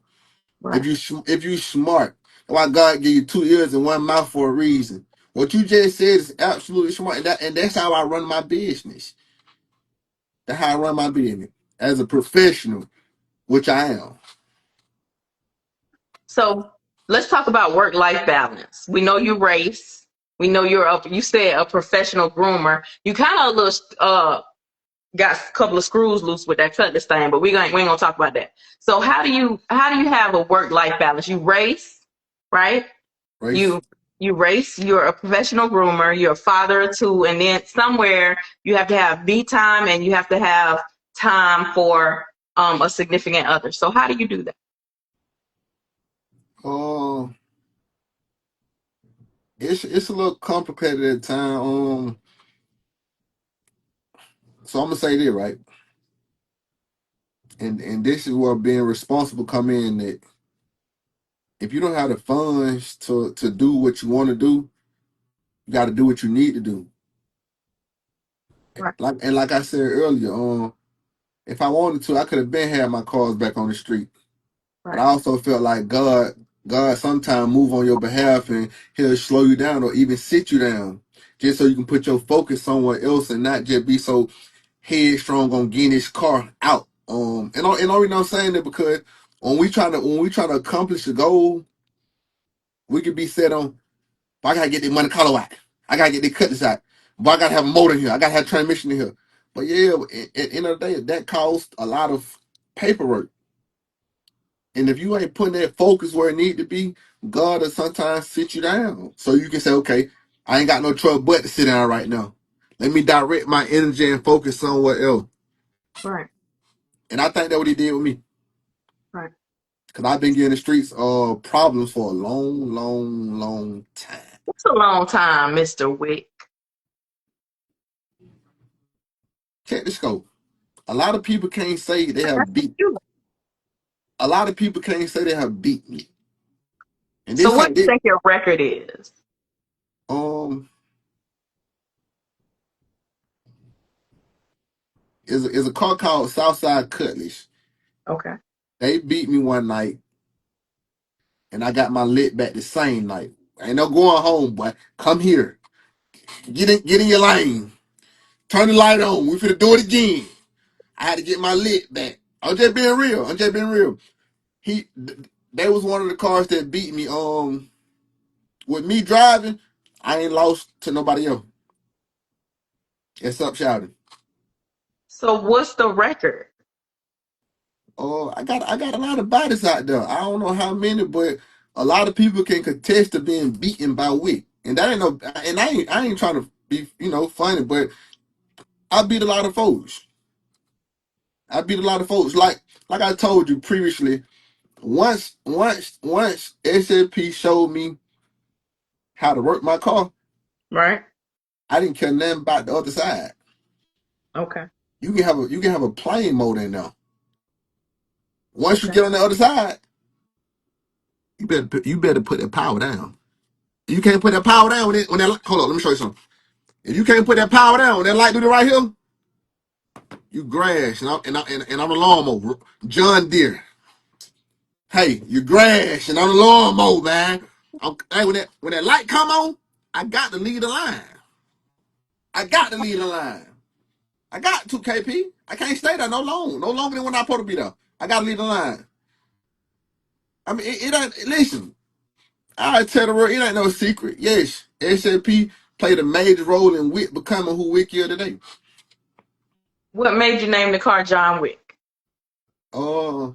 Right. If you smart, that's why God gave you 2 ears and one mouth for a reason. What you just said is absolutely smart, and that's how I run my business. That's how I run my business as a professional, which I am. So let's talk about work-life balance. We know you race. We know you said a professional groomer. You kind of a little got a couple of screws loose with that cutlass thing, but we ain't gonna talk about that. So how do you have a work-life balance? You race, right? Race. You you race. You're a professional groomer. You're a father of 2, and then somewhere you have to have me time, and you have to have time for a significant other. So how do you do that? Uh, it's a little complicated at time. So I'm gonna say this right, and this is where being responsible come in. That if you don't have the funds to do what you want to do, you got to do what you need to do. Right, Like I said earlier, if I wanted to, I could have been had my cars back on the street. But I right, also felt like God sometimes move on your behalf and He'll slow you down or even sit you down, just so you can put your focus somewhere else and not just be so headstrong on getting this car out. And only know I'm saying that because when we try to accomplish a goal, we could be set on. But I gotta get the money color out. I gotta get the cut this out. But I gotta have a motor in here. I gotta have transmission in here. But yeah, at the end of the day, that costs a lot of paperwork. And if you ain't putting that focus where it need to be, God will sometimes sit you down. So you can say, okay, I ain't got no trouble but to sit down right now. Let me direct my energy and focus somewhere else. Right. And I think that's what he did with me. Right. Because I've been getting the streets problems for a long, long, long time. It's a long time, Mr. Wick. Check the scope. A lot of people can't say they have That's beat. you. A lot of people can't say they have beat me. And So this what ain't do you it. think your record is? Um, is a car called Southside Cutlass. Okay. They beat me one night, and I got my lit back the same night. Ain't no going home, boy. Come here. Get in your lane. Turn the light on. We finna do it again. I had to get my lit back. I'm just being real. I'm just being real. They was one of the cars that beat me. With me driving, I ain't lost to nobody else. It's up shouting. So what's the record? Oh, I got a lot of bodies out there. I don't know how many, but a lot of people can contest to being beaten by Wick. And that ain't no and I ain't trying to be, funny, but I beat a lot of folks. I beat a lot of folks. Like I told you previously, once SLP showed me how to work my car, Right. I didn't care nothing about the other side. Okay. You can have a plane mode in there. Once you Okay. get on the other side, you better put that power down. You can't put that power down when that hold on, let me show you something. If you can't put that power down when that light do the right here, you grass and I'm the lawnmower. John Deere. Hey, you grass and I'm the lawnmower, man. Hey, when that light come on, I got to lead the line. I got to lead the line. I got to KP. I can't stay there no longer than when I'm supposed to be there. I got to lead the line. I mean, it ain't. Listen, I tell the world, it ain't no secret. Yes, SAP played a major role in Wick becoming who Wick is today. What made you name the car John Wick? Uh,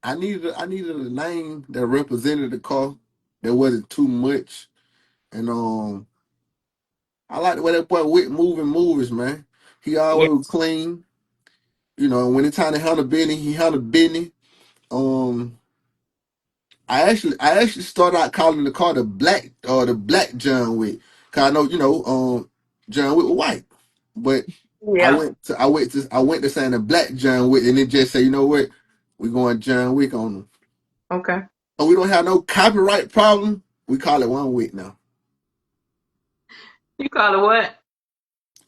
I needed a name that represented the car that wasn't too much, and I like the way that boy Wick moving movies, man. He Yeah. always was clean. When it's time to handle business, he handled business. Um, I actually started out calling the car the black John Wick. Cause I know, John Wick was white. But Yeah. I went to saying the black John Wick and it just say, you know what? We're going John Wick on them. Okay. So we don't have no copyright problem. We call it 1 week now. You call it what?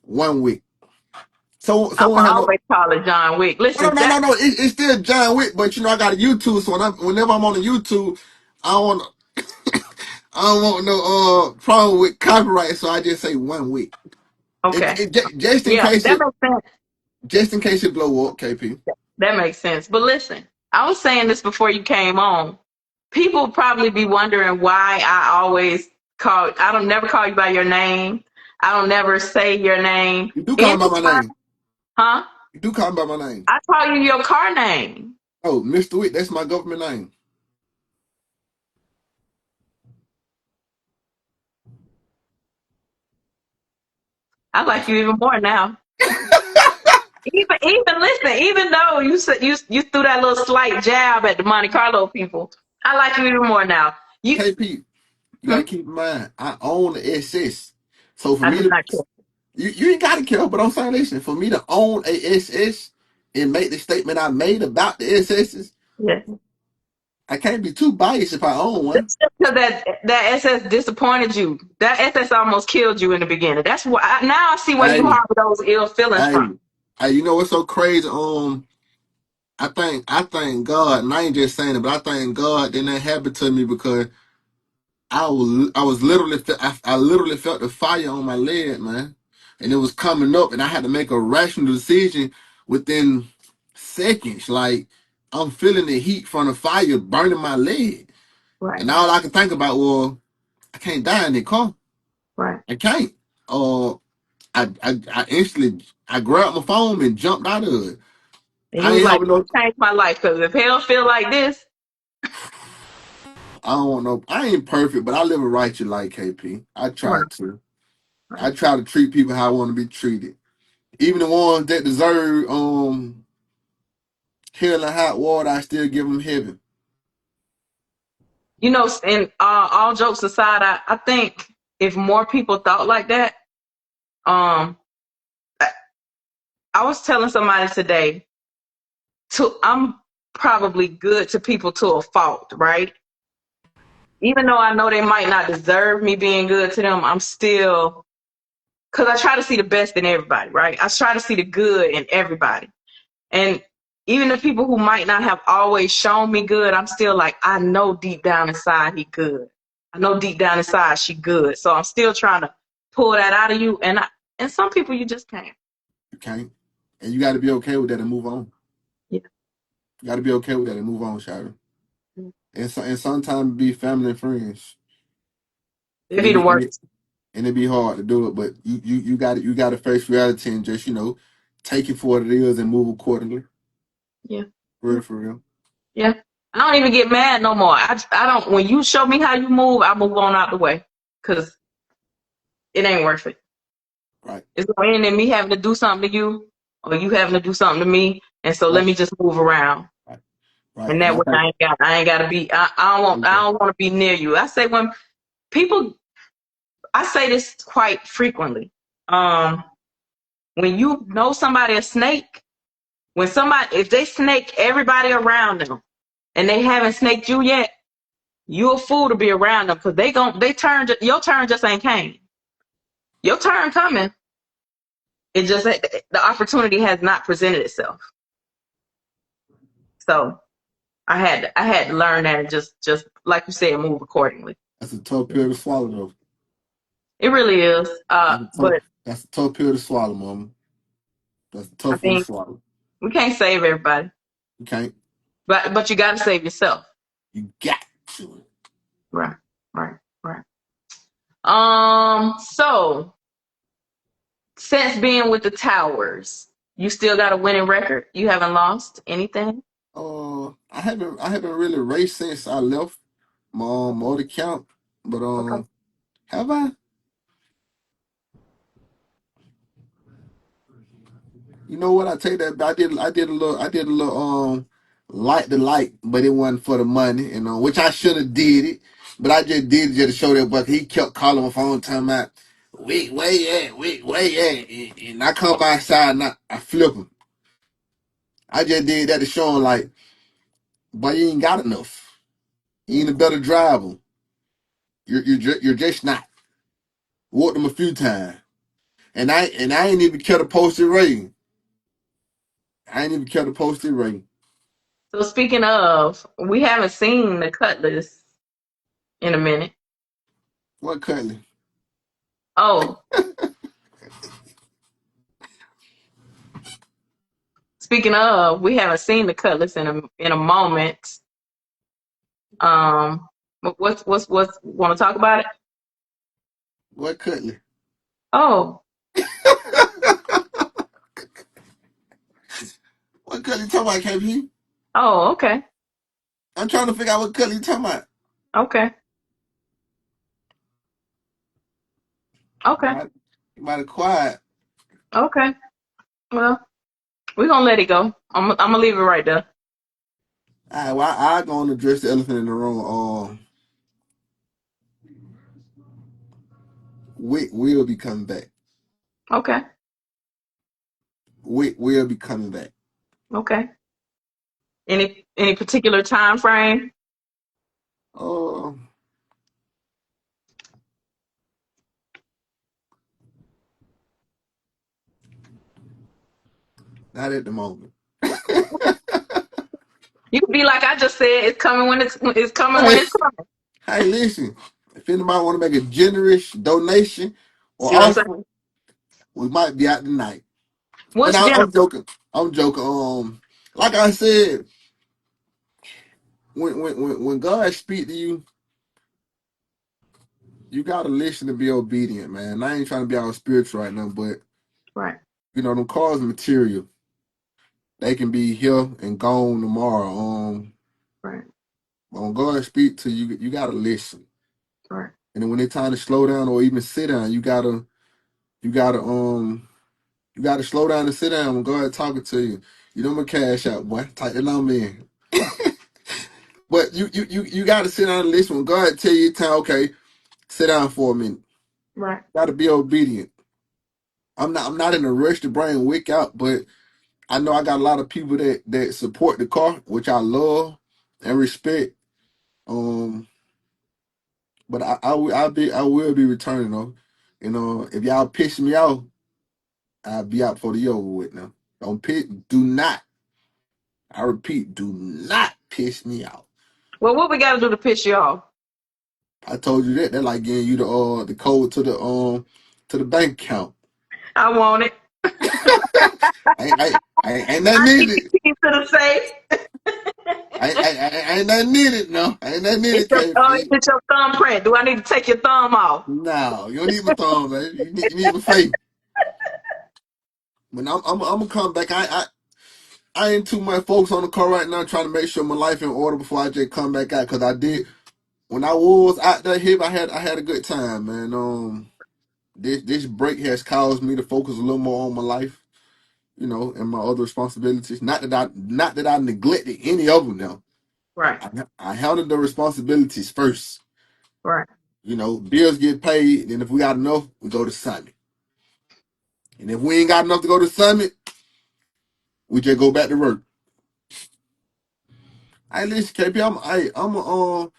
1 week. So I'm we don't gonna have no always call it John Wick. no Listen, no no that no no. It's still John Wick, but I got a YouTube, so whenever I'm on the YouTube, I don't want I don't want no problem with copyright, so I just say 1 week. okay. Just in Yeah, case that it makes sense. blow up, KP. That makes sense. But listen, I was saying this before you came on. People probably be wondering why I don't never call you by your name. I don't never say your name. You do call me by my Anytime, name. huh? You do call me by my name. I call you your car name. Oh, Mr. Wick, that's my government name. I like you even more now. Even listen, even though you threw that little slight jab at the Monte Carlo people, I like you even more now. You, KP, you gotta hmm? keep in mind, I own the SS. So for I me do to not care. you ain't gotta care, but I'm saying listen, for me to own a SS and make the statement I made about the SSs, Yeah. I can't be too biased if I own one. Because that SS disappointed you. That SS almost killed you in the beginning. That's why now I see where you Hey, harbor those ill feelings hey, from. hey, you know what's so crazy? I thank God, and I ain't just saying it, but I thank God that that happened to me because I was literally I literally felt the fire on my leg, man, and it was coming up, and I had to make a rational decision within seconds. Like I'm feeling the heat from the fire burning my leg, Right, and all I can think about, well, I can't die in the car. right. I can't. Uh, I instantly I grabbed my phone and jumped out of it. And he I was ain't like, having no. change my life because if hell feel like this, I don't want no. I ain't perfect, but I live a righteous life, KP. I try right, to. I right. try to treat people how I want to be treated. Even the ones that deserve hell and hot water, I still give them heaven. You know, and all jokes aside, I think if more people thought like that, um, I, I was telling somebody today, I'm probably good to people to a fault, right? Even though I know they might not deserve me being good to them, I'm still, because I try to see the best in everybody, right? I try to see the good in everybody. And even the people who might not have always shown me good, I'm still like, I know deep down inside he good. I know deep down inside she good. So I'm still trying to pull that out of you. And some people you just can't. You can't, and you got to be okay with that and move on. Yeah. You got to be okay with that and move on, Shawty. And sometimes be family and friends, It'd and it be the be and worst. it, and it be hard to do it, but you got to face reality and just take it for what it is and move accordingly. Yeah. For real. Yeah. I don't even get mad no more. I don't, when you show me how you move, I move on out the way because it ain't worth it. Right, It's going to end in me having to do something to you or you having to do something to me. And so let right, me just move around. right, right. And And that I way think I ain't gotta be I okay. don't want to be near you. I say when people I say this quite frequently. Um when you know somebody a snake, when somebody if they snake everybody around them and they haven't snaked you yet, you a fool to be around them because your turn just ain't came. Your turn coming. It just the opportunity has not presented itself. So I had to learn that and just like you said, move accordingly. That's a tough pill to swallow, though. It really is. That's a tough. But That's a tough pill to swallow, mama. That's a I tough one to mean, swallow. we can't save everybody, You can't. but you got to save yourself. You got to. Right, right, right. So since being with the Towers, you still got a winning record. You haven't lost anything. I haven't really raced since I left my motor account, but Okay. have I? You know what? I take that. I did a little light the light, but it wasn't for the money, which I should have did it, but I just did it just to show that. But he kept calling my phone, talking about, "Wait, where you at? Wait, where you at?" And I come outside and I flip him. I just did that to show him like, but you ain't got enough. You ain't a better driver. You're just not. Walked him a few times, and I ain't even care to post it rating. I ain't even care to post it rating. So speaking of, we haven't seen the Cutlass in a minute. What Cutly? Oh, speaking of, we haven't seen the Cutlass in a moment. What's want to talk about it? What Cutly? Oh, What Cutly you talking about, KP? oh, okay, I'm trying to figure out what Cutly you talking about. okay, You okay, might, you might have quiet. okay. Well, we're gonna let it go. I'm gonna leave it right there. All right, well, I go on to address the elephant in the room. Wick will be coming back. Okay, Wick will be coming back. okay. Any particular time frame? Uh, not at the moment. You can be like I just said. It's coming when it's coming when Hey, it's coming. hey, listen. If anybody want to make a generous donation or See what I'm offer, saying? we might be out tonight. And What's I'm general? joking. I'm joking. Like I said, when God speak to you, you gotta listen to be obedient, man. I ain't trying to be all spiritual right now, but Right. them cars material. they can be here and gone tomorrow. Right. When God speak to you, you gotta listen. Right. And then when it's time to slow down or even sit down, you gotta you gotta slow down and sit down when God talking to you. You know my cash out, boy. Type the number in. But you gotta sit down and listen when God tell you time, okay, sit down for a minute. Right. Gotta be obedient. I'm not in a rush to bring Wick out, but I know I got a lot of people that support the car, which I love and respect. Um, but I will be returning though. You know, if y'all piss me off, I'll be out for the over with now. Don't piss, do not. I repeat, do not piss me off. Well, what we got to do to piss you off? I told you that. They're like giving you the code to the bank account. I want it. Ain't nothing I need needed. the keys to the safe. Ain't nothing needed. No, ain't nothing needed. KP. It's your thumbprint. Do I need to take your thumb off? No, you don't need my thumb, man. You need my face. But I'm gonna come back. I ain't too much focus on the car right now, trying to make sure my life in order before I just come back out. Cause I did when I was out there here, I had a good time, man. This break has caused me to focus a little more on my life, you know, and my other responsibilities. Not that I neglected any of them. Now Right. I handled the responsibilities first. Right. You know, bills get paid, and if we got enough, we go to Summit. And if we ain't got enough to go to Summit, we just go back to work. Hey, listen, KP,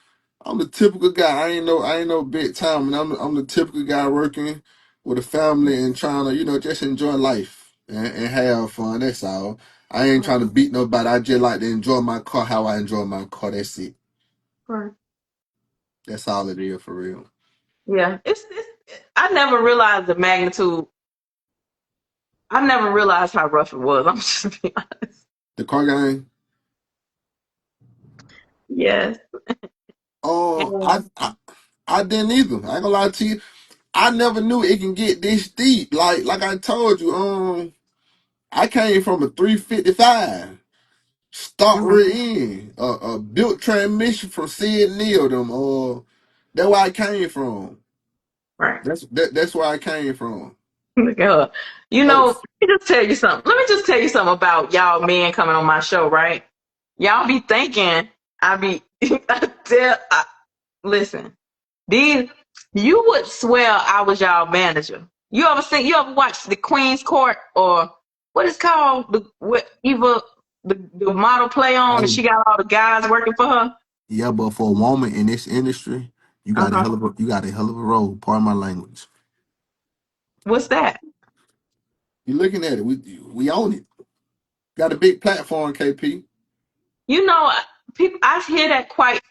I'm the typical guy. I ain't no big time, and I'm the typical guy working with a family and trying to, just enjoy life and have fun. That's all. I ain't Right. trying to beat nobody. I just like to enjoy my car how I enjoy my car. That's it. Right. That's all it is for real. Yeah. I never realized the magnitude. I never realized how rough it was. I'm just being honest. The car game. Yes. Oh, And, I didn't either. I ain't gonna lie to you. I never knew it can get this deep. Like I told you, I came from a 355. Start mhm. rear end, a built transmission from Sid Neal them. That's where I came from. Right. That's where I came from. Look at her. So Let me just tell you something. Let me just tell you something about y'all men coming on my show, right? Y'all be thinking I be listen. These you would swear I was y'all manager. You ever watched the Queen's Court or what is called what Eva the model play on and I she got all the guys working for her? yeah, but for a woman in this industry, Uh-huh. you got a hell of a role. Pardon my language. What's that? You looking at it? We own it. Got a big platform, KP. You know, people I hear that quite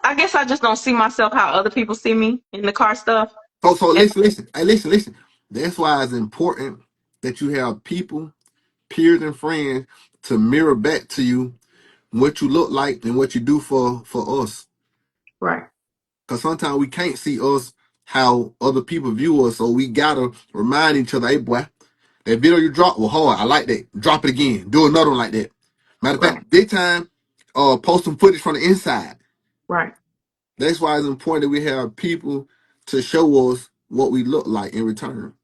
I guess I just don't see myself how other people see me in the car stuff. So And listen. Hey, listen. That's why it's important that you have people, peers, and friends to mirror back to you what you look like and what you do for us. right, Because sometimes we can't see us how other people view us, so we gotta remind each other, hey boy, that video you dropped was hard. I like that. Drop it again. Do another one like that. Matter of right, fact, this time, post some footage from the inside. right, That's why it's important that we have people to show us what we look like in return.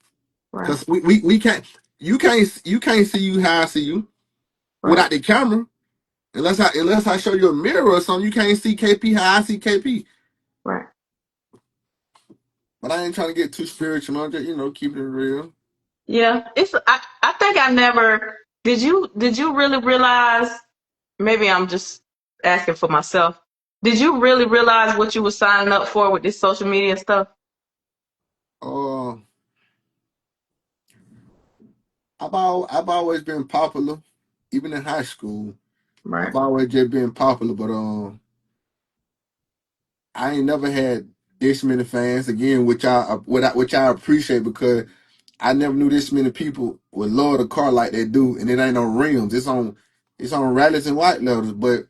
right, Because we can't you can't see you how I see you right, without the camera. Unless I show you a mirror or something, you can't see KP how I see KP. right. But I ain't trying to get too spiritual. I'm just, keeping it real. Yeah, I think I never did you really realize maybe I'm just asking for myself. Did you really realize what you were signing up for with this social media stuff? Uh, I've always been popular, even in high school. I've Right, always just been popular, but I ain't never had this many fans again, which I appreciate because I never knew this many people would love the car like they do, and it ain't on rims. It's on rallies and white letters, but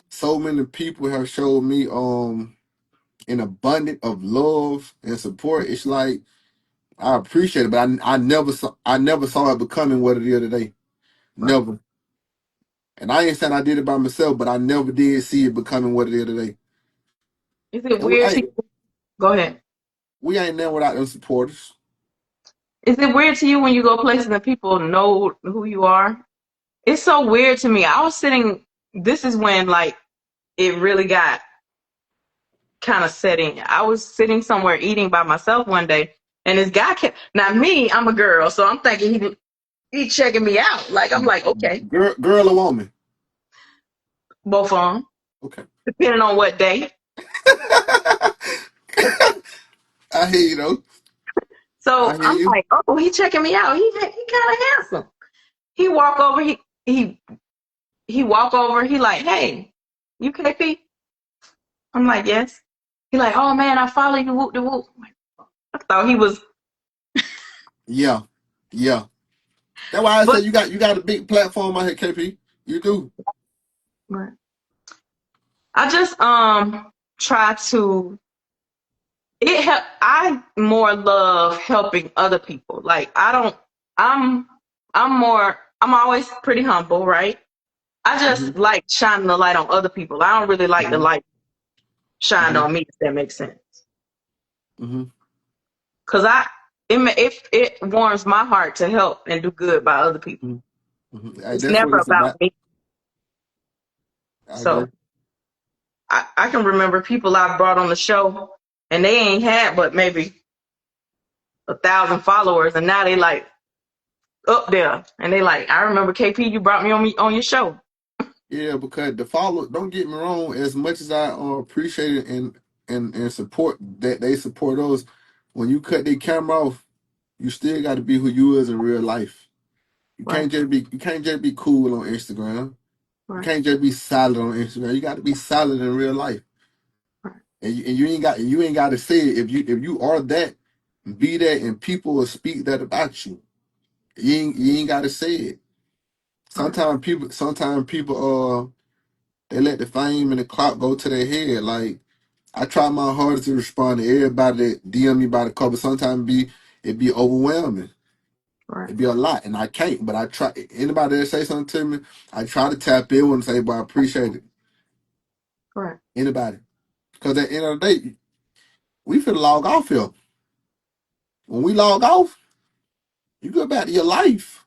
so many people have showed me an abundance of love and support. It's like I appreciate it, but I never saw it becoming what it is today. Right. Never. And I ain't saying I did it by myself, but I never did see it becoming what it is today. Is it And we, weird to hey, you? Go ahead. we ain't there without them supporters. Is it weird to you when you go places and people know who you are? It's so weird to me. I was sitting, this is when like it really got kind of set in. I was sitting somewhere eating by myself one day and this guy kept, now me, I'm a girl, so I'm thinking he checking me out. Like, I'm like, okay, Girl or woman? both of them, Okay. depending on what day. I hear you though. I So hear I'm you. like, oh, he checking me out. He kind of handsome. He walk over, he he walk over, he like, hey, you KP? I'm like, yes. He like, oh man, I follow you, whoop de whoop. I thought he was, Yeah. Yeah. That's why I but said you got a big platform out here, KP. You do. I just try to it help. I more love helping other people. Like I don't. I'm I'm always pretty humble, right? I Hmm. just like shining the light on other people. I don't really like the Hmm. light shined Hmm. on me, if that makes sense. Hmm. Cause it warms my heart to help and do good by other people. Hmm. Hey, It's that's what never it's about about. me. I So agree. I can remember people I brought on the show and they ain't had but maybe 1,000 followers, and now they like up there, and they like, I remember KP, you brought me on your show. Yeah, because the follow. Don't get me wrong. As much as I appreciate it and support that they support us, when you cut their camera off, you still got to be who you is in real life. Right, You can't just be cool on Instagram. You right, can't just be solid on Instagram. You got to be solid in real life. right, And you ain't got to say it. If you are that, be that, and people will speak that about you. You ain't got to say it. right, Sometimes people they let the fame and the clout go to their head. Like I try my hardest to respond to everybody that DM me about the car, but sometimes it be overwhelming. right, It be a lot, and I can't. But I try. Anybody that say something to me, I try to tap in and say, "But I appreciate it." right, Anybody, because at the end of the day, we finna log off here. When we log off, you go back to your life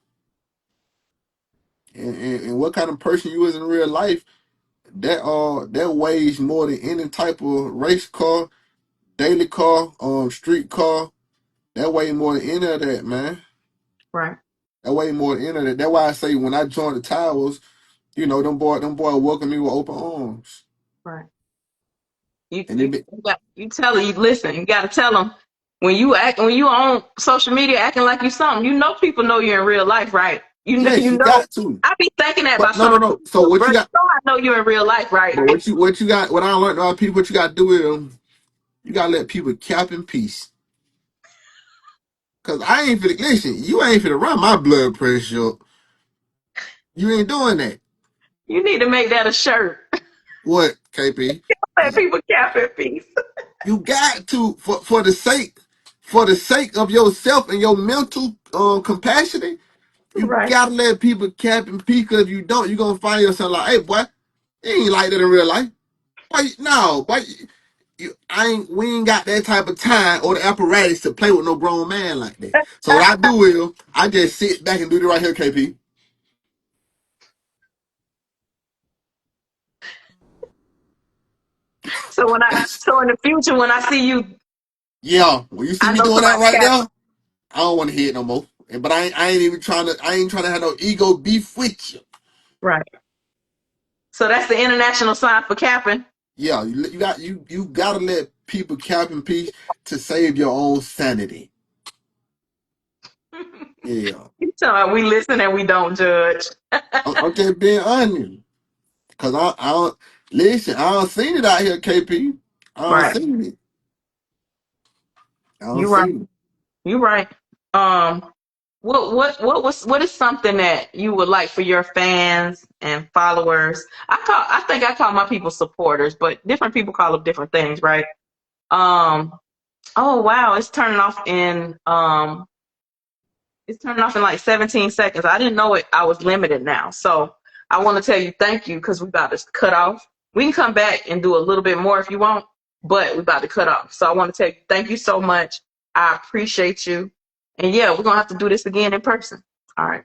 and what kind of person you is in real life. That weighs more than any type of race car, daily car, street car. That way more than any of that, man. right, That way more than any of that. That's why I say when I joined the Towers, them boy welcome me with open arms. right. You And it you be, you, got, you tell her, you listen. You got to tell them when you on social media acting like you something. You know people know you in real life, right? yes, You you know. got to. I be thinking that But about no, some no, of the no. So people, what bro. you You got? know I know you in real life, right? But what you got? What I learned about people, what you got to do is you got to let people cap in peace. Cause I ain't finna listen. You ain't finna run my blood pressure up. You ain't doing that. You need to make that a shirt. What, KP? Let people cap in peace. You got to for the sake of yourself and your mental capacity. You Right. gotta let people cap and peace. Cause if you don't, you're gonna find yourself like, hey, boy, you ain't like that in real life. Why? No, why? We ain't got that type of time or the apparatus to play with no grown man like that. So what I do is I just sit back and do it right here, KP. So in the future when I see you, Yeah, when you see I me know doing that somebody right cap. there, I don't want to hear it no more. But I ain't even trying to. I ain't trying to have no ego beef with you. Right. So that's the international sign for capping. Yeah, you gotta let people cap in peace to save your own sanity. Yeah, You tell me we listen and we don't judge. I'm just being honest. Cause I don't listen. I don't seen it out here, KP. I don't Right. seen it. I don't You right. seen it. You right. Um what is something that you would like for your fans and followers? I think I call my people supporters, but different people call them different things, right? Um oh wow, it's turning off in It's turning off in like 17 seconds. I didn't know it. I was limited now. So I want to tell you thank you because we about to cut off. We can come back and do a little bit more if you want, but we're about to cut off. So I want to tell you thank you so much. I appreciate you. And yeah, we're going to have to do this again in person. All right.